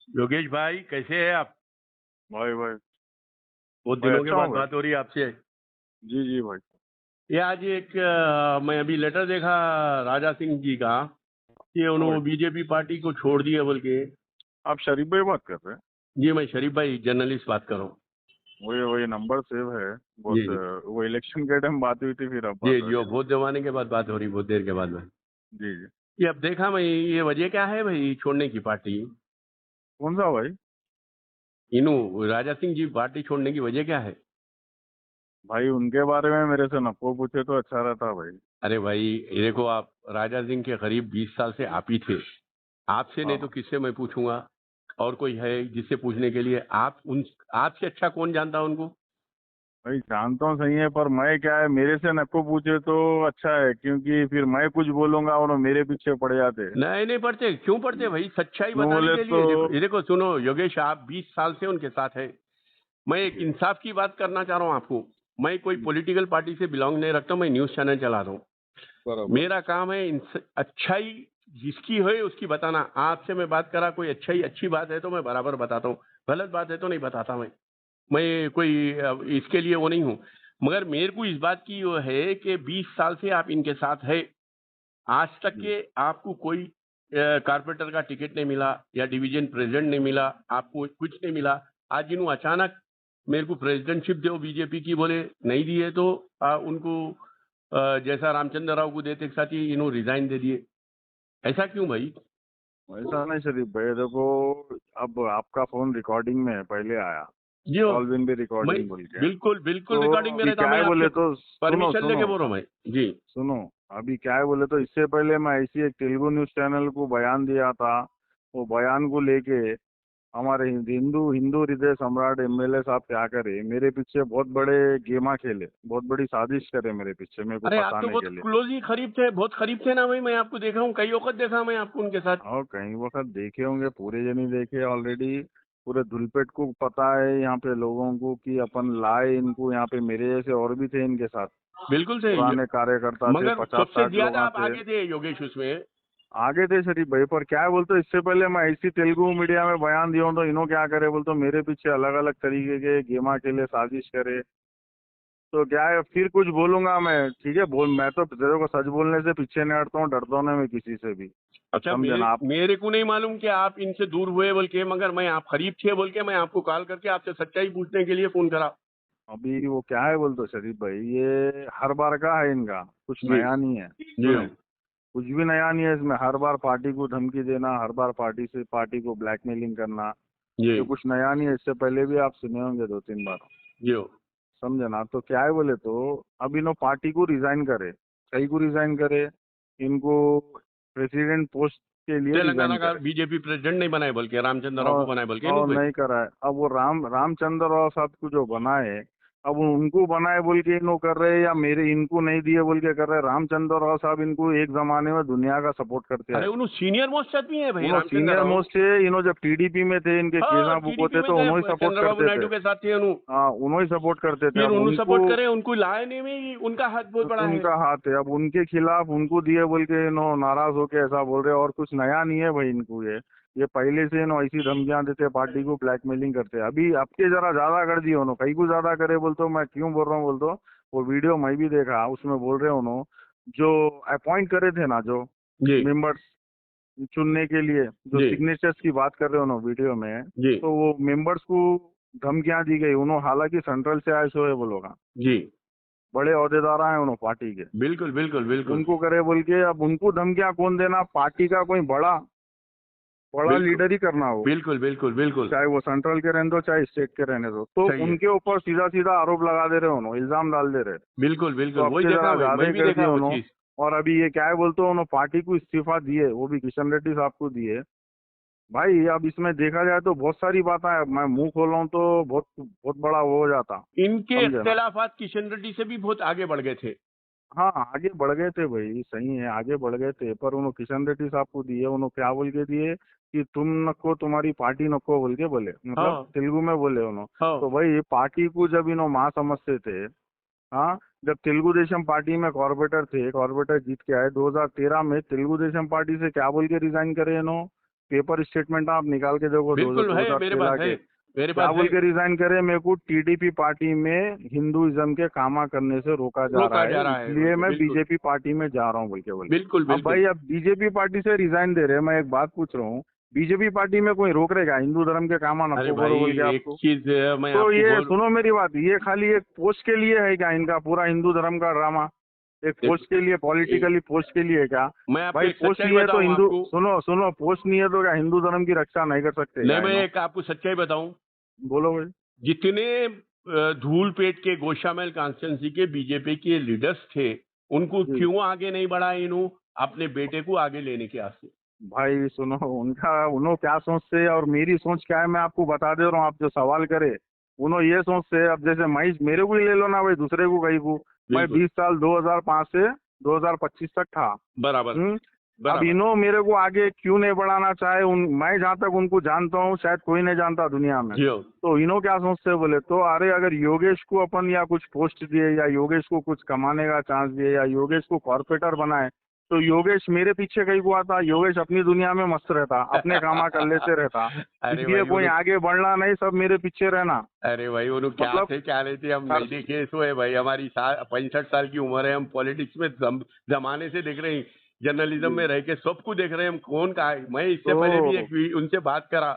योगेश भाई कैसे हैं आप? भाई भाई बहुत भाई दिनों के अच्छा बाद हूँ भाई। बात हो रही है आपसे। जी जी भाई। ये आज एक मैं अभी लेटर देखा राजा सिंह जी का कि हाँ भाई, उन्होंने बीजेपी पार्टी को छोड़ दिया बोल के। आप शरीफ भाई बात कर रहे हैं? जी मैं शरीफ भाई जर्नलिस्ट बात कर रहा हूँ। वही वही नंबर सेव है। जी बहुत वो इलेक्शन के टाइम बात हुई थी, फिर अब जी बात हो जी, रही वो है। बहुत जमाने के बाद बात हो रही, बहुत देर के बाद में। जी जी। ये अब देखा मैं, ये वजह क्या है भाई छोड़ने की पार्टी? कौन सा भाई? इन्हों राजा सिंह जी पार्टी छोड़ने की वजह क्या है? भाई उनके बारे में मेरे से नको पूछे तो अच्छा रहता भाई। अरे भाई ये देखो, आप राजा सिंह के करीब 20 साल से आप ही थे। आपसे नहीं तो हाँ किससे मैं पूछूंगा? और कोई है जिससे पूछने के लिए? आप उन आपसे अच्छा कौन जानता है उनको? भाई, जानता हूँ सही है, पर मैं क्या है, मेरे से नको पूछे तो अच्छा है, क्योंकि फिर मैं कुछ बोलूंगा और वो मेरे पीछे पड़ जाते। नहीं नहीं पढ़ते, क्यों पढ़ते भाई? सच्चाई क्यों बताने बोले के तो? लिए देखो, ये देखो सुनो योगेश, आप 20 साल से उनके साथ है। मैं एक जी, इंसाफ की बात करना चाह रहा हूँ आपको। मैं कोई जी, पॉलिटिकल पार्टी से बिलोंग नहीं रखता, मैं न्यूज चैनल चला रहा हूँ। बराबर। मेरा काम है अच्छाई जिसकी है उसकी बताना। आपसे मैं बात करा, कोई अच्छाई अच्छी बात है तो मैं बराबर बताता हूँ, गलत बात है तो नहीं बताता। मैं कोई इसके लिए वो नहीं हूँ। मगर मेरे को इस बात की वो है कि 20 साल से आप इनके साथ है। आज तक जी के आपको कोई कारपोरेटर का टिकट नहीं मिला या डिवीजन प्रेसिडेंट नहीं मिला, आपको कुछ नहीं मिला। आज इन्हों अचानक मेरे को प्रेसिडेंटशिप दो बीजेपी की बोले, नहीं दिए तो उनको जैसा रामचंद्र राव को देते एक साथ ही इन्हों रिजाइन दे दिए। ऐसा क्यों भाई? ऐसा नहीं शरीफ भाई, देखो, अब आपका फोन रिकॉर्डिंग में है, पहले आया जी हो। कॉल बिन भी मैं रिकॉर्डिंग बोल के। बिल्कुल बिल्कुल तो रिकॉर्डिंग में अभी रहता, क्या मैं है आपसे बोले तो सुनो परमिशन सुनो लेके बोल रहा हूँ मैं। जी सुनो। अभी क्या है बोले तो, इससे पहले मैं ऐसी एक तेलुगु न्यूज चैनल को बयान दिया था। वो बयान को लेके हमारे हिंदू हिंदू हृदय सम्राट एमएलए साहब क्या करे, मेरे पीछे बहुत बड़े गेमा खेले, बहुत बड़ी साजिश करे मेरे पीछे, मेरे को अरे आप तो फंसाने बहुत के लिए। क्लोज ही करीब थे, बहुत करीब थे ना भाई। मैं आपको देखा हूँ, कई वक्त देखा मैं आपको उनके साथ। और कई वक्त देखे होंगे, पूरे जने देखे ऑलरेडी। पूरे धुलपेट को पता है यहाँ पे लोगों को कि अपन लाए इनको यहाँ पे, मेरे जैसे और भी थे इनके साथ। बिल्कुल सही। पुराने कार्यकर्ता थे, मगर 50 सबसे 60 लोग ज्यादा आप थे। आगे थे योगेश उसमें। आगे थे शरीफ भाई, पर क्या है बोलते, इससे पहले मैं ऐसी तेलुगु मीडिया में बयान दिया हूँ तो इन्हों क्या करे बोलते, मेरे पीछे अलग अलग तरीके के गेमा के लिए साजिश करे। तो क्या है, फिर कुछ बोलूंगा मैं, ठीक है बोल, मैं तो तेरे को सच बोलने से पीछे नहीं हटता हूँ, डरता हूँ ना मैं किसी से भी। अच्छा, समझे ना आप? मेरे को नहीं मालूम कि आप इनसे दूर हुए बोल के, मगर मैं आप करीब थे बोल के मैं आपको कॉल करके आपसे सच्चाई पूछने के लिए फोन करा। अभी वो क्या है बोलते शरीफ भाई, ये हर बार का है इनका, कुछ जी नया नहीं है, जी सुनो। कुछ भी नया नहीं है इसमें, हर बार पार्टी को धमकी देना, हर बार पार्टी को ब्लैकमेलिंग करना। जी ये कुछ नया नहीं है, इससे पहले भी आप सुने होंगे 2 3 बार। जी समझे ना? तो क्या है बोले तो, अब इन्हों पार्टी को रिजाइन करे, कहीं को रिजाइन करे, इनको प्रेसिडेंट पोस्ट के लिए तेलंगाना रिजाइन का करे। बीजेपी प्रेसिडेंट नहीं बनाए बोल के, रामचंद्र राव को और बनाए बोल के नहीं भाई? नहीं करा है। अब वो रामचंद्र राव साहब को जो बनाए, अब वो उनको बनाए बोल के इनको कर रहे हैं, या मेरे इनको नहीं दिए बोल के कर रहे हैं? रामचंद्र राव साहब इनको एक जमाने में दुनिया का सपोर्ट करते अरे हैं। उन्होंने सीनियर मोस्ट आदमी है भाई उन्होंने रामचंद्र सीनियर राव। मोस्ट थे, इन्होंने जब टीडीपी में थे, इनके हाँ केजा बुको टीडीपी थे, में तो थे, उन्होंने सपोर्ट चंद्रबाबू करते थे। नायडू के साथ थे उन्होंने। हाँ, उन्होंने सपोर्ट करते थे। फिर अब उन्होंने उनको, सपोर्ट करे, उनको लाने में ही उनका हाथ बहुत बड़ा है। उनका हाथ है, अब उनके खिलाफ उनको दिए बोल के इन्हों नाराज होके ऐसा बोल रहे हैं। और कुछ नया नहीं है भाई इनको, ये पहले से इन्हों ऐसी धमकियां देते, पार्टी को ब्लैकमेलिंग करते हैं। अभी आपके जरा ज्यादा कर दिए उन्होंने, कहीं को ज्यादा करे बोल तो, मैं क्यों बोल रहा हूँ बोल तो, वो वीडियो मैं भी देखा, उसमें बोल रहे उन्होंने, जो अपॉइंट करे थे ना, जो जी मेंबर्स चुनने के लिए, जो जी सिग्नेचर्स की बात कर रहे हो ना वीडियो में, जी तो वो मेंबर्स को धमकियां दी गई। उन्होंने हालांकि सेंट्रल से आए सो है वो लोग, जी बड़े अहदेदार हैं उन्होंने पार्टी के, बिल्कुल बिल्कुल बिल्कुल उनको करे बोल के। अब उनको धमकियां कौन देना? पार्टी का कोई बड़ा बड़ा बिल्कुल लीडर ही करना हो, बिल्कुल बिल्कुल बिल्कुल चाहे वो सेंट्रल के रहने दो चाहे स्टेट के रहने दो। तो सही है। उनके ऊपर सीधा सीधा आरोप लगा दे रहे हो, उन्होंने इल्जाम डाल दे रहे। बिल्कुल तो बिल्कुल अब वही के देखा जरा भाई, ज्यादा मैं ही भी कर दिए देखा वो उन्होंने। चीज। और अभी ये क्या है बोलते हो, उन्होंने पार्टी को इस्तीफा दिए, वो भी किशन रेड्डी साहब को दिए। भाई अब इसमें देखा जाए तो बहुत सारी बातें हैं, मैं मुंह खोला हूं तो बहुत बहुत बड़ा वो हो जाता। इनके समझे ना? इख्तलाफात किशन रेड्डी से भी बहुत आगे बढ़ गए थे। हाँ, आगे बढ़ गए थे भाई, सही है, आगे बढ़ गए थे, पर उन्होंने किशन रेड्डी साहब को दिए। उन्होंने क्या बोल के दिए कि तुम नको, तुम्हारी पार्टी नको बोल के बोले, मतलब हाँ तेलुगु में बोले उन्होंने। हाँ तो भाई पार्टी को जब इन्हों मां समझते थे, हाँ, जब तेलुगु देशम पार्टी में कॉर्पोरेटर थे, कॉर्पोरेटर जीत के आए 2013 में, तेलुगु देशम पार्टी से क्या बोल के रिजाइन करे इन्हों पेपर स्टेटमेंट आप निकाल के देखो बिल्कुल है, मेरे 2013 पास है, के, मेरे क्या पास बोल है। के रिजाइन करे, मेरे को टीडीपी पार्टी में हिंदुइज्म के कामा करने से रोका जा रहा रोका जा है, रहा है बोल इसलिए के, मैं बिल्कुल बीजेपी पार्टी में जा रहा हूँ बोल के। बिल्कुल अब भाई बिल्कुल। अब बीजेपी पार्टी से रिजाइन दे रहे हैं, मैं एक बात पूछ रहा हूँ, बीजेपी पार्टी में कोई रोक रहेगा हिंदू धर्म के कामा अरे नको भाई करो बोल के एक आपको? चीज मैं तो आपको ये बोल, सुनो मेरी बात, ये खाली एक पोस्ट के लिए है क्या इनका पूरा हिंदू धर्म का ड्रामा? एक पोस्ट के लिए, पॉलिटिकली पोस्ट के लिए क्या? मैं आपको भाई एक पोस्ट सच्चाई नहीं है तो बताऊं हिंदू, आपको, सुनो सुनो, पोस्ट नहीं है तो क्या हिंदू धर्म की रक्षा नहीं कर सकते नहीं क्या मैं इन्हों? एक आपको सच्चाई बताऊं, बोलो भाई। जितने धूलपेट के गोशामहल कॉन्स्टिट्यूंसी के बीजेपी के लीडर्स थे, उनको जी क्यों आगे नहीं बढ़ाया इन्हों अपने बेटे को आगे लेने के आस्ते? भाई सुनो, उनका उन्हों क्या सोचते हैं और मेरी सोच क्या है मैं आपको बता दे रहा हूँ, आप जो सवाल करे उन्हों ये सोचते हैं, अब जैसे मैं मेरे को ही ले लो ना भाई, दूसरे को कहीं को, मैं बिल्कुल 20 साल 2005 से 2025 तक था। बराबर हम्म। अब बराबर। इन्हों मेरे को आगे क्यों नहीं बढ़ाना चाहे, मैं जहाँ तक उनको जानता हूँ शायद कोई नहीं जानता दुनिया में। जी हो। तो इन्हों क्या सोचते हैं बोले तो, अरे अगर योगेश को अपन या कुछ पोस्ट दिए या योगेश को कुछ कमाने का चांस दिए या योगेश को कॉर्पोरेटर बनाए, तो योगेश मेरे पीछे कहीं को आता, योगेश अपनी दुनिया में मस्त रहता, अपने कामा कर लेते रहता, अरे इसलिए भाई कोई उन्हों, आगे बढ़ना नहीं, सब मेरे पीछे रहना। अरे भाई उन्हों मतलब क्या लेते हम कर, नहीं देखे, सो है भाई हमारी 65 साल की उम्र है, हम पॉलिटिक्स में जमाने से देख रहे हैं, जर्नलिज्म में रह के सबको देख रहे हैं, हम कौन का है। मैं इससे पहले भी तो उनसे बात करा,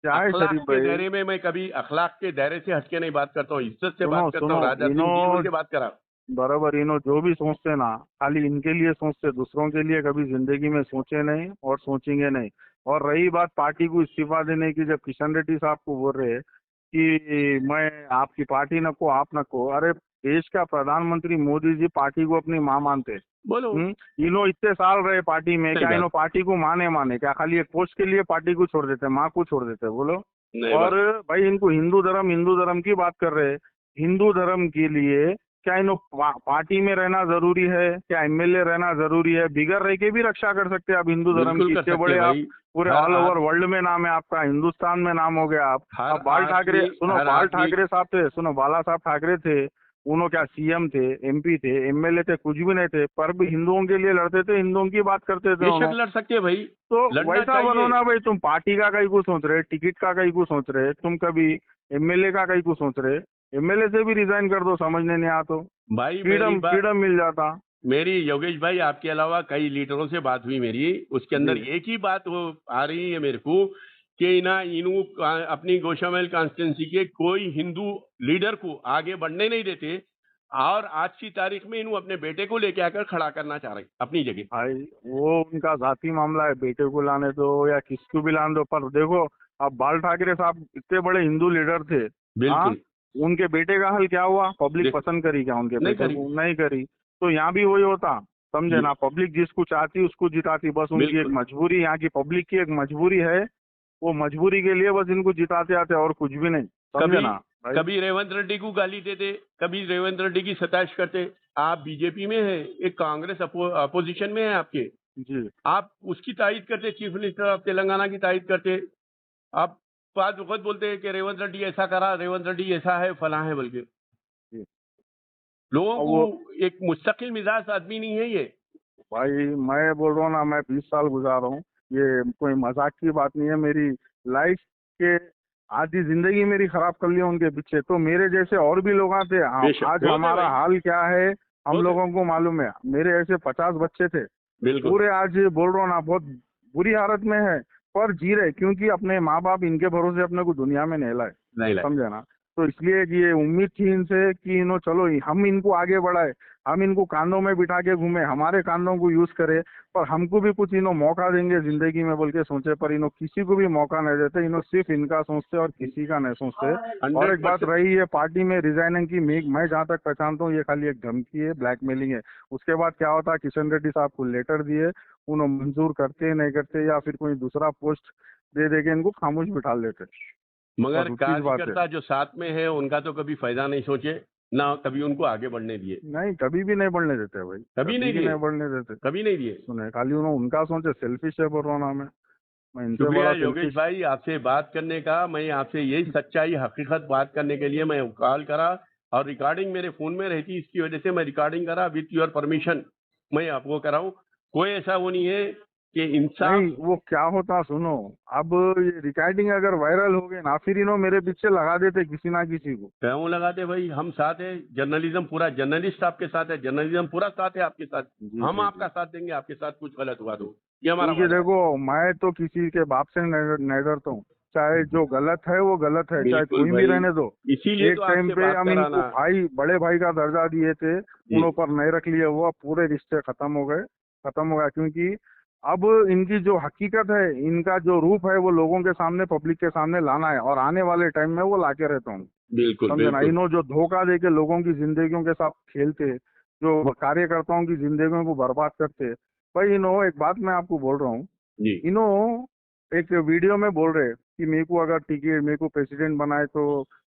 क्या है अखलाक शरीफ के भाई, दायरे में मैं कभी अखलाक के दायरे से हटके नहीं बात करता हूँ, इज्जत से सुनो बात करता सुनो, हूँ, राजा सिंह जी बोल इन्हों के बात करा। बराबर, इन्हों जो भी सोचते ना खाली इनके लिए सोचते, दूसरों के लिए कभी जिंदगी में सोचे नहीं और सोचेंगे नहीं। और रही बात पार्टी को इस्तीफा देने की, जब किशन रेड्डी साहब को बोल रहे हैं कि मैं आपकी पार्टी नको आप नको, अरे देश का प्रधानमंत्री मोदी जी पार्टी को अपनी माँ मानते। बोलो, इन्हों इतने साल रहे पार्टी में, सही क्या बात, इन्हों पार्टी को माने क्या खाली एक पोस्ट के लिए पार्टी को छोड़ देते, माँ को छोड़ देते बोलो? नहीं और बात, भाई इनको हिंदू धर्म की बात कर रहे हैं, हिंदू धर्म के लिए क्या इन्हों पार्टी में रहना जरूरी है, क्या एमएलए रहना जरूरी है? बिगर रह के भी रक्षा कर सकते हैं आप हिंदू धर्म बिल्कुल की, कर इतने सकते बड़े हैं आप भाई। पूरे हर ऑल ओवर आदमी, वर्ल्ड में नाम है आपका, हिंदुस्तान में नाम हो गया आप। हर अब बाल ठाकरे, आदमी, सुनो हर बाल आदमी ठाकरे साहब थे, सुनो बाला साहब ठाकरे थे, उन्हों क्या सीएम थे, एमपी थे, एमएलए थे, कुछ भी नहीं थे, पर भी हिंदुओं के लिए लड़ते थे, हिंदुओं की बात करते थे बेशक उन्होंने। लड़ सकते हैं भाई, तो लड़ना वैसा बनो चाहिए। ना भाई, तुम पार्टी का कहीं को सोच रहे, टिकट का कहीं को सोच रहे, तुम कभी एमएलए का कहीं को सोच रहे, एमएलए से भी रिजाइन कर दो, समझने नहीं आ तो भाई मेरी फ्रीडम बात, फ्रीडम मिल जाता। मेरी योगेश भाई आपके अलावा कई लीडरों से बात हुई मेरी, उसके अंदर जी एक ही बात वो आ रही है मेरे को कि ना इन्हों अपनी गोशामहल कॉन्स्टिट्यूंसी के कोई हिंदू लीडर को आगे बढ़ने नहीं देते, और आज की तारीख में इन्हों अपने बेटे को लेके आकर खड़ा करना चाह रहे अपनी जगह। भाई, वो उनका जाति मामला है, बेटे को लाने दो या किसको भी लाने दो, पर देखो अब बाल ठाकरे साहब इतने बड़े हिंदू लीडर थे, हाँ, बिल्कुल, उनके बेटे का हाल क्या हुआ? पब्लिक देख, पसंद करी क्या उनके नहीं बेटे करी, को? नहीं करी। तो यहाँ भी वही होता, समझे जी, ना, पब्लिक जिसको चाहती उसको जिताती, बस उनकी एक बिल्कुल। मजबूरी, यहाँ की पब्लिक की एक मजबूरी है, वो मजबूरी के लिए बस इनको जिताते आते और कुछ भी नहीं, समझे कभी ना भाई। कभी रेवंत रेड्डी को गाली देते, कभी रेवंत रेड्डी की सताइश करते। आप बीजेपी में है, एक कांग्रेस अपोजिशन में है आपके, जी आप उसकी तारीफ करते, चीफ मिनिस्टर ऑफ तेलंगाना की तारीफ करते, आप बात वक्त बोलते हैं कि रेवंत रेड्डी ऐसा करा, रेवंत रेड्डी ऐसा है, फला है, बल्कि जी। लोगों और वो को एक मुस्तकिल मिजाज आदमी नहीं है ये। भाई, मैं बोल रहा हूँ ना, मैं 20 साल गुजार रहा हूँ, ये कोई मजाक की बात नहीं है। मेरी लाइफ के आधी जिंदगी मेरी खराब कर लिया उनके पीछे, तो मेरे जैसे और भी लोग थे। बेशक आज बहुत है हमारा भाई, हाल क्या है हम बहुत है, लोगों को मालूम है। मेरे ऐसे 50 बच्चे थे, बिल्कुल, पूरे आज बोल रहा हूँ ना बहुत बुरी हालत में है, पर जी रहे, क्योंकि अपने माँ बाप इनके भरोसे अपने को दुनिया में नहीं लाए, नहीं लगा, समझे ना। तो इसलिए कि ये उम्मीद थी इनसे कि इन्हों चलो हम इनको आगे बढ़ाए, हम इनको कांधों में बिठा के घूमे, हमारे कांधों को यूज करे, पर हमको भी कुछ इन्हों मौका देंगे जिंदगी में बोल के सोचे, पर इन्हों किसी को भी मौका नहीं देते, इन्हों सिर्फ इनका सोचते और किसी का नहीं सोचते। और एक बात 100%। रही है पार्टी में रिजाइनिंग की, मैं जहाँ तक पहचानता हूँ ये खाली एक धमकी है, ब्लैकमेलिंग है। उसके बाद क्या होता है, किशन रेड्डी साहब को लेटर दिए, उन्होंने मंजूर करते नहीं करते, या फिर कोई दूसरा पोस्ट दे दे के इनको खामोश बिठा लेते, मगर बस उतनी सी बात है। कार्यकर्ता जो साथ में है उनका तो कभी फायदा नहीं सोचे, ना कभी उनको आगे बढ़ने दिए, नहीं, कभी भी नहीं बढ़ने देते भाई, कभी कभी नहीं भी दिए, नहीं बढ़ने देते। कभी नहीं दिए। सुने, खाली उन्होंने उनका सोचे, सेल्फिश है बोल रहा हूँ ना मैं इनसे शुक्रिया बड़ा योगेश सेल्फिश। भाई आपसे बात करने का, मैं आपसे यही सच्चाई हकीकत बात करने के लिए मैं कॉल करा, और रिकॉर्डिंग मेरे फोन में रहती, इसकी वजह से मैं रिकॉर्डिंग करा, विथ योर परमिशन मैं आपको कराऊं। कोई ऐसा वो नहीं है कि इंसाफ नहीं वो क्या होता सुनो, अब ये रिकॉर्डिंग अगर वायरल हो गई ना, फिर इन्हों मेरे पीछे लगा देते किसी ना किसी को। क्यों लगाते भाई, हम साथ है, जर्नलिज्म पूरा, जर्नलिस्ट आपके साथ है, जर्नलिज्म पूरा साथ है आपके साथ, जी हम जी आपका जी। साथ देंगे, आपके साथ कुछ गलत हुआ तो ये हमारा क्योंकि वादा है। देखो मैं तो किसी के बाप से नहीं डरता हूँ, चाहे जो गलत है वो गलत है, चाहे बिल्कुल कोई भी भाई, रहने दो। इसीलिए एक तो टाइम आपसे पे बात हम इनको कराना। भाई, बड़े भाई का दर्जा दिए थे, जी उन पर नहीं रख लिया, वो अब पूरे रिश्ते खत्म हो गए, खत्म हो गया। क्योंकि अब इनकी जो हकीकत है, इनका जो रूप है, वो लोगों के सामने, पब्लिक के सामने लाना है, और आने वाले टाइम में वो लाके रहता हूँ। बिल्कुल समझे ना, बिल्कुल। इन्हों जो धोखा दे के लोगों की जिंदगियों के साथ खेलते, जो कार्यकर्ताओं की जिंदगियों को बर्बाद करते। भाई इन्हों, एक बात मैं आपको बोल रहा हूँ, जी इन्हों एक वीडियो में बोल रहे कि मेरे को अगर टिकट, मेरे को प्रेसिडेंट बनाए तो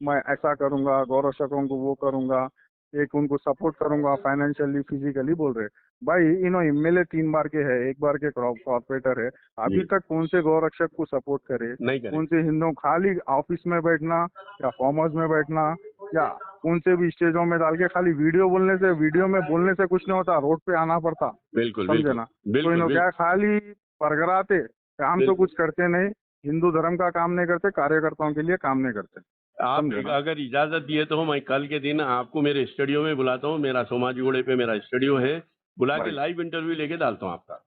मैं ऐसा करूंगा, गौरव शकों को वो करूंगा, एक उनको सपोर्ट करूंगा फाइनेंशियली, फिजिकली बोल रहे। भाई इन्हों एमएलए 3 बार के है, 1 बार के कॉर्पोरेटर है, अभी जी, तक कौन से गौरक्षक को सपोर्ट करे, नहीं करें। कौन से हिंदू, खाली ऑफिस में बैठना या फार्म हाउस में बैठना, या कौन से भी स्टेजों में डाल के खाली वीडियो बोलने से, वीडियो में बोलने से कुछ नहीं होता, रोड पे आना पड़ता। बिल्कुल समझे बिल्कुल ना, तो बिल्कुल इन्हों क्या बिल्कुल खाली परगराते, काम तो बिल्कुल। कुछ करते नहीं, हिंदू धर्म का काम नहीं करते, कार्यकर्ताओं के लिए काम नहीं करते। आप समझे ना। अगर इजाजत दिए तो मैं कल के दिन आपको मेरे स्टूडियो में बुलाता हूँ, मेरा सोमाजीगुड़े पे मेरा स्टूडियो है, बुला के भाई लाइव इंटरव्यू लेके डालता हूँ आपका।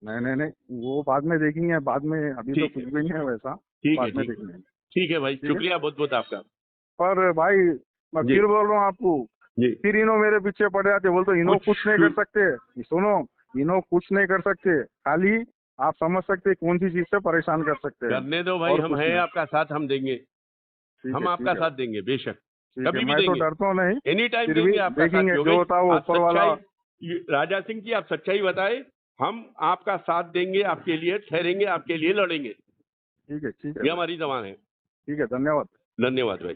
नहीं नहीं नहीं, वो बाद में देखेंगे, बाद में, अभी तो ठीक कुछ है, भी नहीं है वैसा, ठीक है, बाद में ठीक है। देखेंगे। ठीक है भाई, ठीक है। शुक्रिया बहुत बहुत आपका। पर भाई मैं जी फिर बोल रहा हूँ आपको, जी। फिर इन्हों मेरे पीछे पड़ जाते, बोलते इन्हों कुछ कुछ नहीं कर सकते। सुनो, इन्हों कुछ नहीं कर सकते, खाली आप समझ सकते कौन सी चीज से परेशान कर सकते हैं, करने दो भाई, और हम कुछ हैं नहीं। आपका साथ, हम देंगे, ठीक है हम आपका ठीक है साथ भाई, देंगे बेशक, ठीक है, कभी भी मैं तो देंगे, डरता हूँ नहीं, एनी टाइम फिर भी देंगे आपका साथ देखेंगे जो योगेश। होता है वो आप ऊपर वाला। सच्चाई, राजा सिंह जी आप सच्चाई बताए, हम आपका साथ देंगे, आपके लिए ठहरेंगे, आपके लिए लड़ेंगे, ठीक है ये भाई, हमारी जबान है। ठीक है, धन्यवाद। धन्यवाद भाई।